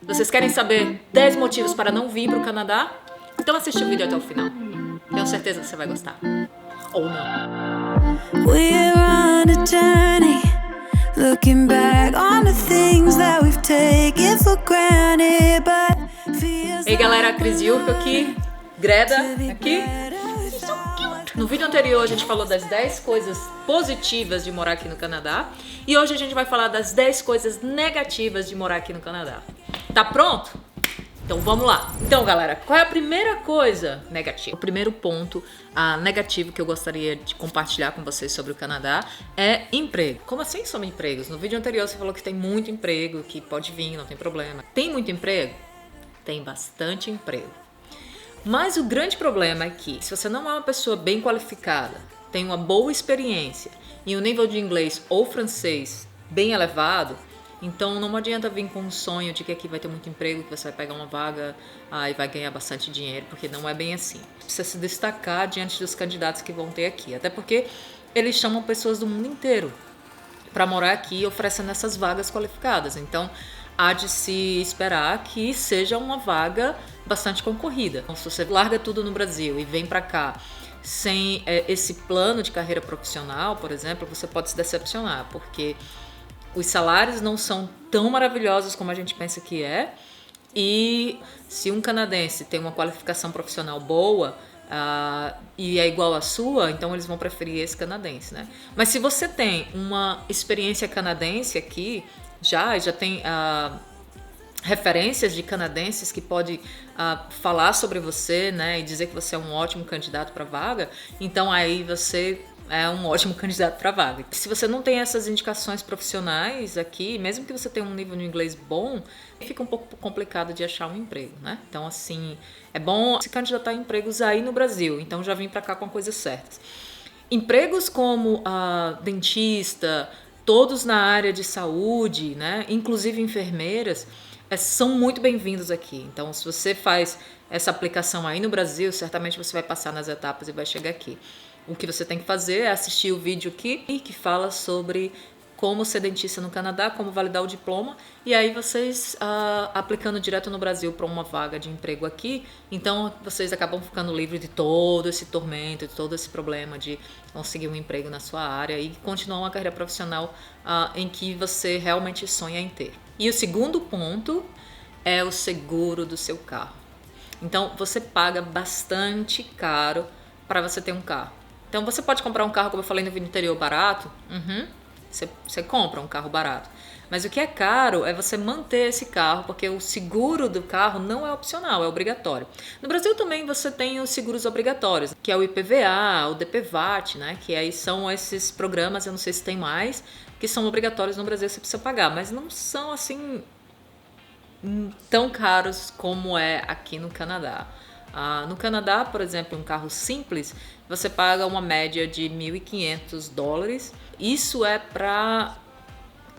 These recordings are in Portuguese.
Vocês querem saber 10 motivos para não vir para o Canadá? Então assiste o vídeo até o final. Tenho certeza que você vai gostar. Ou não. We're on a journey, looking back on the things that we've taken for granted, but feels Ei galera, Cris Yurko aqui, Greta aqui. No vídeo anterior a gente falou das 10 coisas positivas de morar aqui no Canadá e hoje a gente vai falar das 10 coisas negativas de morar aqui no Canadá. Tá pronto? Então vamos lá. Então galera, qual é a primeira coisa negativa? O primeiro ponto negativo que eu gostaria de compartilhar com vocês sobre o Canadá é emprego. Como assim sobre empregos? No vídeo anterior você falou que tem muito emprego, que pode vir, não tem problema. Tem muito emprego? Tem bastante emprego. Mas o grande problema é que se você não é uma pessoa bem qualificada, tem uma boa experiência e um nível de inglês ou francês bem elevado, então não adianta vir com um sonho de que aqui vai ter muito emprego, que você vai pegar uma vaga e vai ganhar bastante dinheiro, porque não é bem assim. Precisa se destacar diante dos candidatos que vão ter aqui, até porque eles chamam pessoas do mundo inteiro para morar aqui oferecendo essas vagas qualificadas. Então há de se esperar que seja uma vaga bastante concorrida. Então, se você larga tudo no Brasil e vem para cá sem esse plano de carreira profissional, por exemplo, você pode se decepcionar, porque os salários não são tão maravilhosos como a gente pensa que é, e se um canadense tem uma qualificação profissional boa e é igual à sua, então eles vão preferir esse canadense, né? Mas se você tem uma experiência canadense aqui, já tem referências de canadenses que pode falar sobre você, né, e dizer que você é um ótimo candidato para vaga, então aí você é um ótimo candidato para vaga. Se você não tem essas indicações profissionais aqui, mesmo que você tenha um nível de inglês bom, fica um pouco complicado de achar um emprego, né? Então assim, é bom se candidatar a empregos aí no Brasil, então já vim para cá com coisas certas. Empregos como dentista, todos na área de saúde, né, inclusive enfermeiras, são muito bem-vindos aqui. Então, se você faz essa aplicação aí no Brasil, certamente você vai passar nas etapas e vai chegar aqui. O que você tem que fazer é assistir o vídeo aqui que fala sobre como ser dentista no Canadá, como validar o diploma, e aí vocês aplicando direto no Brasil para uma vaga de emprego aqui, então vocês acabam ficando livres de todo esse tormento, de todo esse problema de conseguir um emprego na sua área e continuar uma carreira profissional em que você realmente sonha em ter. E o segundo ponto é o seguro do seu carro. Então você paga bastante caro para você ter um carro. Então você pode comprar um carro, como eu falei no vídeo anterior, barato. Você compra um carro barato. Mas o que é caro é você manter esse carro, porque o seguro do carro não é opcional, é obrigatório. No Brasil também você tem os seguros obrigatórios, que é o IPVA, o DPVAT, né? Que aí são esses programas, eu não sei se tem mais, que são obrigatórios no Brasil, você precisa pagar, mas não são assim tão caros como é aqui no Canadá. No Canadá, por exemplo, um carro simples, você paga uma média de $1.500. Isso é para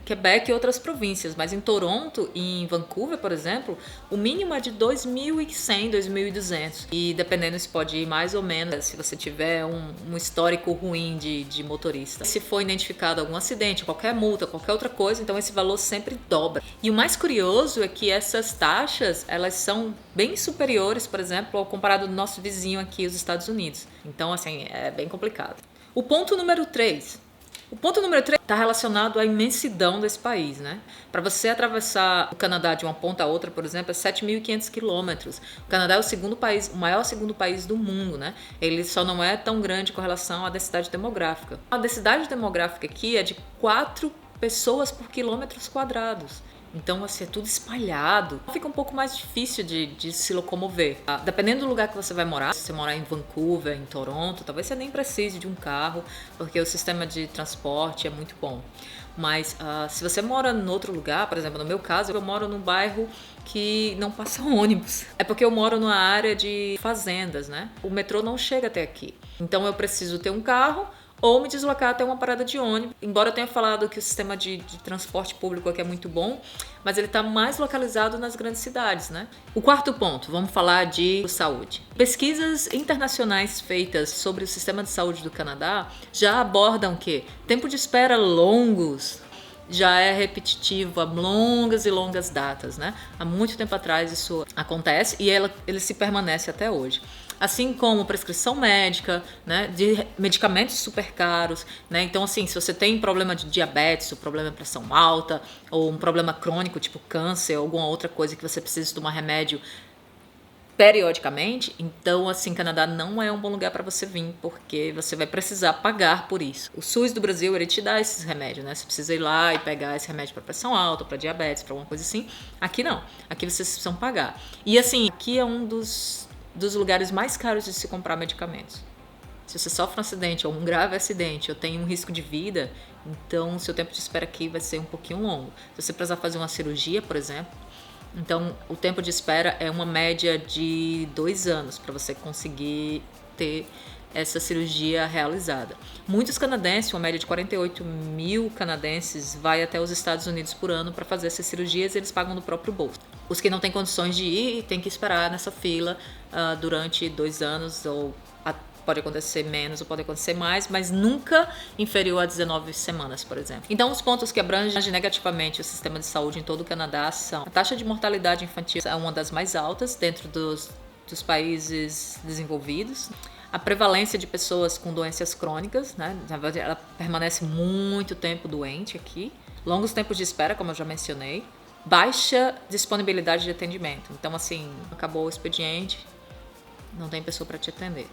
Quebec e outras províncias, mas em Toronto e em Vancouver, por exemplo, o mínimo é de $2.100, $2.200. E dependendo se pode ir mais ou menos, se você tiver um histórico ruim de motorista. Se for identificado algum acidente, qualquer multa, qualquer outra coisa, então esse valor sempre dobra. E o mais curioso é que essas taxas, elas são bem superiores, por exemplo, ao comparado do nosso vizinho aqui, os Estados Unidos. Então, assim, é bem complicado. O ponto número 3 está relacionado à imensidão desse país, né? Para você atravessar o Canadá de uma ponta a outra, por exemplo, é 7.500 quilômetros. O Canadá é o maior segundo país do mundo, né? Ele só não é tão grande com relação à densidade demográfica. A densidade demográfica aqui é de 4 pessoas por quilômetros quadrados. Então, assim, é tudo espalhado. Fica um pouco mais difícil de se locomover. Dependendo do lugar que você vai morar, se você morar em Vancouver, em Toronto, talvez você nem precise de um carro, porque o sistema de transporte é muito bom. Mas se você mora em outro lugar, por exemplo, no meu caso, eu moro num bairro que não passa ônibus. É porque eu moro numa área de fazendas, né? O metrô não chega até aqui. Então, eu preciso ter um carro ou me deslocar até uma parada de ônibus. Embora eu tenha falado que o sistema de transporte público aqui é muito bom, mas ele está mais localizado nas grandes cidades, né? O quarto ponto, vamos falar de saúde. Pesquisas internacionais feitas sobre o sistema de saúde do Canadá já abordam que tempo de espera longos já é repetitivo há longas e longas datas, né? Há muito tempo atrás isso acontece e ele se permanece até hoje. Assim como prescrição médica, né, de medicamentos super caros, né? Então, assim, se você tem problema de diabetes, ou problema de pressão alta, ou um problema crônico, tipo câncer, ou alguma outra coisa que você precisa tomar remédio periodicamente, então, assim, Canadá não é um bom lugar para você vir, porque você vai precisar pagar por isso. O SUS do Brasil, ele te dá esses remédios, né? Você precisa ir lá e pegar esse remédio para pressão alta, para diabetes, para alguma coisa assim. Aqui não. Aqui vocês precisam pagar. E, assim, aqui é um dos lugares mais caros de se comprar medicamentos. Se você sofre um acidente ou um grave acidente ou tem um risco de vida, então seu tempo de espera aqui vai ser um pouquinho longo. Se você precisar fazer uma cirurgia, por exemplo, então o tempo de espera é uma média de 2 anos para você conseguir ter essa cirurgia realizada. Muitos canadenses, uma média de 48 mil canadenses, vai até os Estados Unidos por ano para fazer essas cirurgias e eles pagam do próprio bolso. Os que não têm condições de ir, têm que esperar nessa fila durante 2 anos, ou pode acontecer menos ou pode acontecer mais, mas nunca inferior a 19 semanas, por exemplo. Então, os pontos que abrangem negativamente o sistema de saúde em todo o Canadá são: a taxa de mortalidade infantil é uma das mais altas dentro dos países desenvolvidos. A prevalência de pessoas com doenças crônicas, né? Na verdade, ela permanece muito tempo doente aqui. Longos tempos de espera, como eu já mencionei. Baixa disponibilidade de atendimento. Então, assim, acabou o expediente, não tem pessoa para te atender.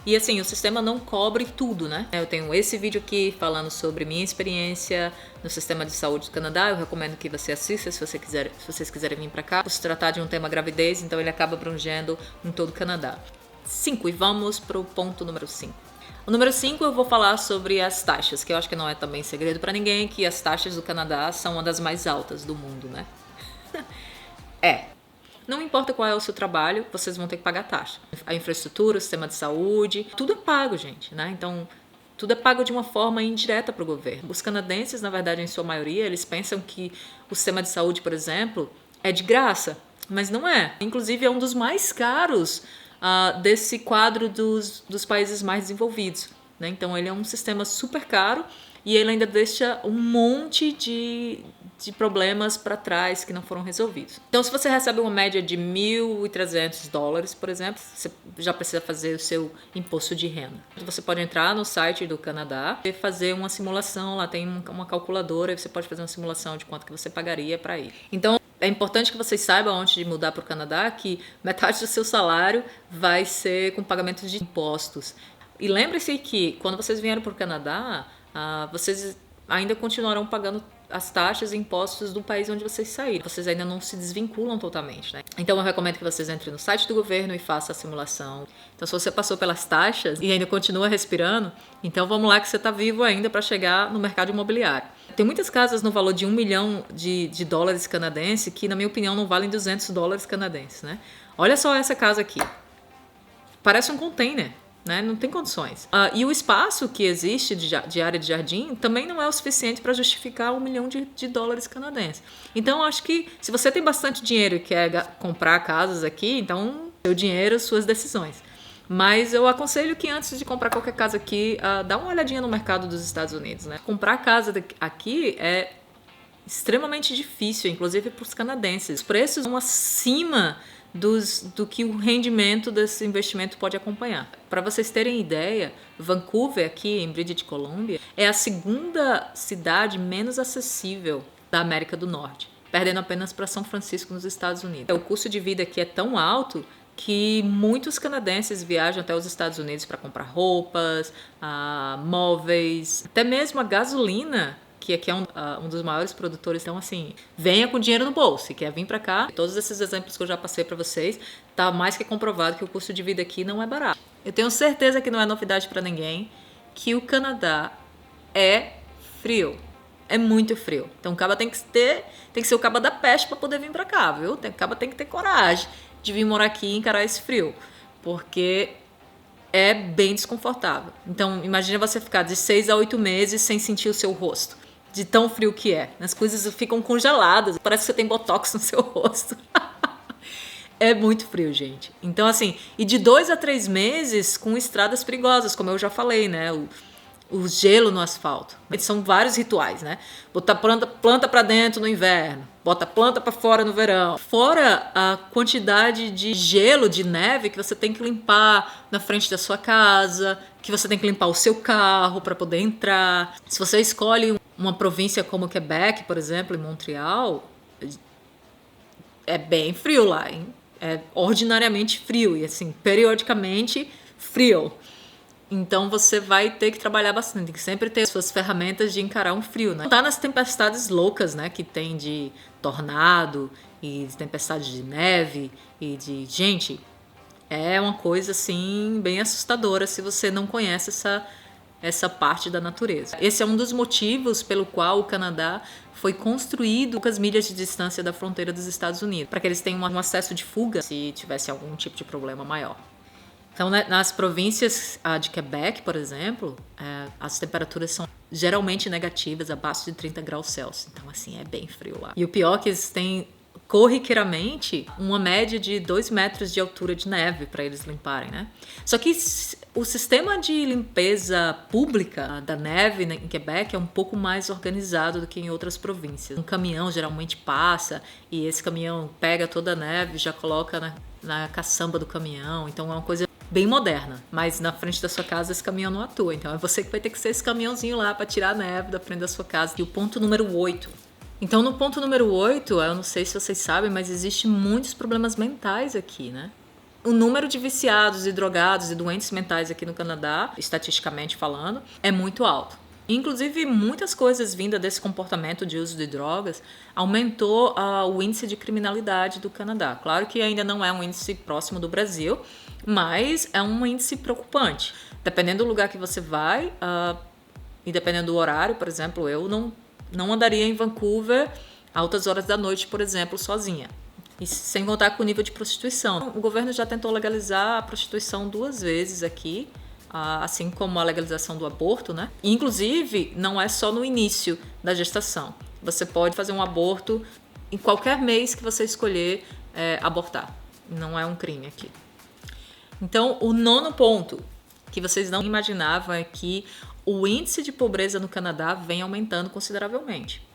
E assim, o sistema não cobre tudo, né? Eu tenho esse vídeo aqui falando sobre minha experiência no sistema de saúde do Canadá. Eu recomendo que você assista se vocês quiserem vir para cá. Por se tratar de um tema gravidez, então ele acaba abrangendo em todo o Canadá. 5, e vamos para o ponto número 5. O número 5 eu vou falar sobre as taxas, que eu acho que não é também segredo para ninguém, que as taxas do Canadá são uma das mais altas do mundo, né? Não importa qual é o seu trabalho, vocês vão ter que pagar taxa. A infraestrutura, o sistema de saúde, tudo é pago, gente, né? Então, tudo é pago de uma forma indireta para o governo. Os canadenses, na verdade, em sua maioria, eles pensam que o sistema de saúde, por exemplo, é de graça, mas não é. Inclusive, é um dos mais caros desse quadro dos países mais desenvolvidos, né? Então, ele é um sistema super caro e ele ainda deixa um monte de problemas para trás que não foram resolvidos. Então, se você recebe uma média de $1.300, por exemplo, você já precisa fazer o seu imposto de renda. Você pode entrar no site do Canadá e fazer uma simulação, lá tem uma calculadora e você pode fazer uma simulação de quanto que você pagaria para ir. Então, é importante que vocês saibam, antes de mudar para o Canadá, que metade do seu salário vai ser com pagamento de impostos. E lembre-se que quando vocês vieram para o Canadá, vocês ainda continuarão pagando as taxas e impostos do país onde vocês saíram. Vocês ainda não se desvinculam totalmente, né? Então eu recomendo que vocês entrem no site do governo e façam a simulação. Então, se você passou pelas taxas e ainda continua respirando, então vamos lá que você está vivo ainda para chegar no mercado imobiliário. Tem muitas casas no valor de $1 milhão de dólares canadenses que, na minha opinião, não valem $200 canadenses, né? Olha só essa casa aqui. Parece um container. Né? Não tem condições. E o espaço que existe de área de jardim também não é o suficiente para justificar $1 milhão de dólares canadenses. Então, acho que se você tem bastante dinheiro e quer comprar casas aqui, então, seu dinheiro, suas decisões. Mas eu aconselho que antes de comprar qualquer casa aqui, dá uma olhadinha no mercado dos Estados Unidos, né? Comprar casa aqui é extremamente difícil, inclusive para os canadenses. Os preços são acima do que o rendimento desse investimento pode acompanhar. Para vocês terem ideia, Vancouver, aqui em British Columbia, é a segunda cidade menos acessível da América do Norte, perdendo apenas para São Francisco, nos Estados Unidos. O custo de vida aqui é tão alto que muitos canadenses viajam até os Estados Unidos para comprar roupas, móveis, até mesmo a gasolina, que aqui é um dos maiores produtores. Então, assim, venha com dinheiro no bolso e quer vir para cá. Todos esses exemplos que eu já passei para vocês, tá mais que comprovado que o custo de vida aqui não é barato. Eu tenho certeza que não é novidade para ninguém que o Canadá é frio. É muito frio. Então, o caba tem que ser o caba da peste para poder vir para cá, viu? O caba tem que ter coragem de vir morar aqui e encarar esse frio, porque é bem desconfortável. Então, imagina você ficar de 6 a 8 meses sem sentir o seu rosto, de tão frio que é. As coisas ficam congeladas, parece que você tem botox no seu rosto. É muito frio, gente. Então, assim, e de 2 a 3 meses com estradas perigosas, como eu já falei, né? o gelo no asfalto. São vários rituais, né? Botar planta para dentro no inverno, bota planta para fora no verão. Fora a quantidade de gelo, de neve que você tem que limpar na frente da sua casa, que você tem que limpar o seu carro para poder entrar. Se você escolhe uma província como Quebec, por exemplo, em Montreal, é bem frio lá, hein? É ordinariamente frio e assim, periodicamente frio. Então você vai ter que trabalhar bastante, tem que sempre ter suas ferramentas de encarar um frio, né? Tá nas tempestades loucas, né, que tem de tornado e tempestade de neve e de... Gente, é uma coisa assim bem assustadora se você não conhece essa parte da natureza. Esse é um dos motivos pelo qual o Canadá foi construído a poucas milhas de distância da fronteira dos Estados Unidos, para que eles tenham um acesso de fuga se tivesse algum tipo de problema maior. Então, nas províncias de Quebec, por exemplo, as temperaturas são geralmente negativas, abaixo de 30 graus Celsius. Então, assim, é bem frio lá. E o pior é que eles têm, corriqueiramente, uma média de 2 metros de altura de neve para eles limparem, né? Só que o sistema de limpeza pública da neve em Quebec é um pouco mais organizado do que em outras províncias. Um caminhão geralmente passa e esse caminhão pega toda a neve e já coloca na caçamba do caminhão. Então, é uma coisa bem moderna, mas na frente da sua casa esse caminhão não atua, então é você que vai ter que ser esse caminhãozinho lá para tirar a neve da frente da sua casa. E o ponto número 8. Então no ponto número 8, eu não sei se vocês sabem, mas existem muitos problemas mentais aqui, né? O número de viciados e drogados e doentes mentais aqui no Canadá, estatisticamente falando, é muito alto. Inclusive, muitas coisas vindas desse comportamento de uso de drogas aumentou o índice de criminalidade do Canadá. Claro que ainda não é um índice próximo do Brasil, mas é um índice preocupante. Dependendo do lugar que você vai e dependendo do horário, por exemplo, eu não andaria em Vancouver altas horas da noite, por exemplo, sozinha. E sem contar com o nível de prostituição. O governo já tentou legalizar a prostituição 2 vezes aqui, assim como a legalização do aborto, né? E, inclusive, não é só no início da gestação. Você pode fazer um aborto em qualquer mês que você escolher abortar. Não é um crime aqui. Então, o 9º ponto que vocês não imaginavam é que o índice de pobreza no Canadá vem aumentando consideravelmente.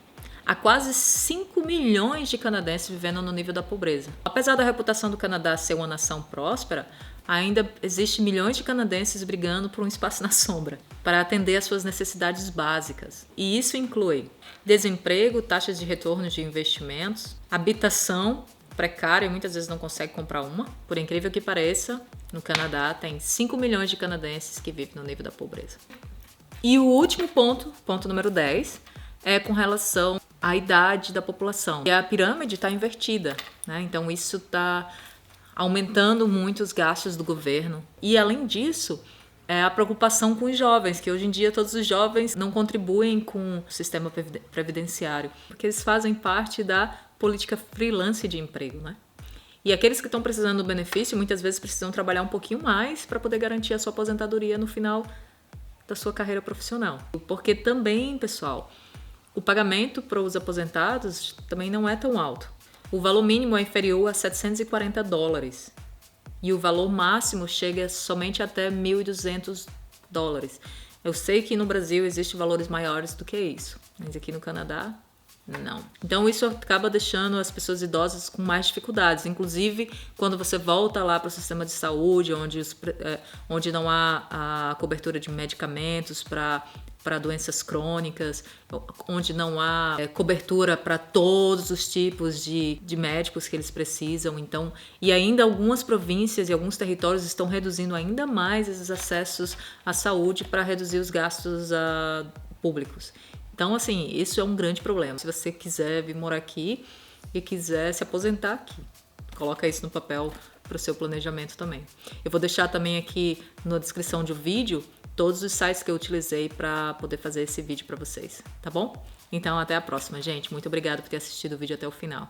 Há quase 5 milhões de canadenses vivendo no nível da pobreza. Apesar da reputação do Canadá ser uma nação próspera, ainda existe milhões de canadenses brigando por um espaço na sombra para atender às suas necessidades básicas. E isso inclui desemprego, taxas de retorno de investimentos, habitação precária, muitas vezes não consegue comprar uma. Por incrível que pareça, no Canadá tem 5 milhões de canadenses que vivem no nível da pobreza. E o último ponto número 10, é com relação à idade da população. E a pirâmide está invertida, né? Então isso está aumentando muito os gastos do governo. E além disso, a preocupação com os jovens, que hoje em dia todos os jovens não contribuem com o sistema previdenciário, porque eles fazem parte da política freelance de emprego, né? E aqueles que estão precisando do benefício, muitas vezes precisam trabalhar um pouquinho mais para poder garantir a sua aposentadoria no final da sua carreira profissional. Porque também, pessoal, o pagamento para os aposentados também não é tão alto. O valor mínimo é inferior a $740 e o valor máximo chega somente até $1.200. Eu sei que no Brasil existem valores maiores do que isso, mas aqui no Canadá, não. Então isso acaba deixando as pessoas idosas com mais dificuldades. Inclusive, quando você volta lá para o sistema de saúde, onde não há a cobertura de medicamentos para doenças crônicas, onde não há cobertura para todos os tipos de médicos que eles precisam. Então, e ainda algumas províncias e alguns territórios estão reduzindo ainda mais esses acessos à saúde para reduzir os gastos públicos. Então, assim, isso é um grande problema. Se você quiser vir morar aqui e quiser se aposentar aqui, coloca isso no papel para o seu planejamento também. Eu vou deixar também aqui na descrição do vídeo todos os sites que eu utilizei para poder fazer esse vídeo para vocês, tá bom? Então, até a próxima, gente. Muito obrigada por ter assistido o vídeo até o final.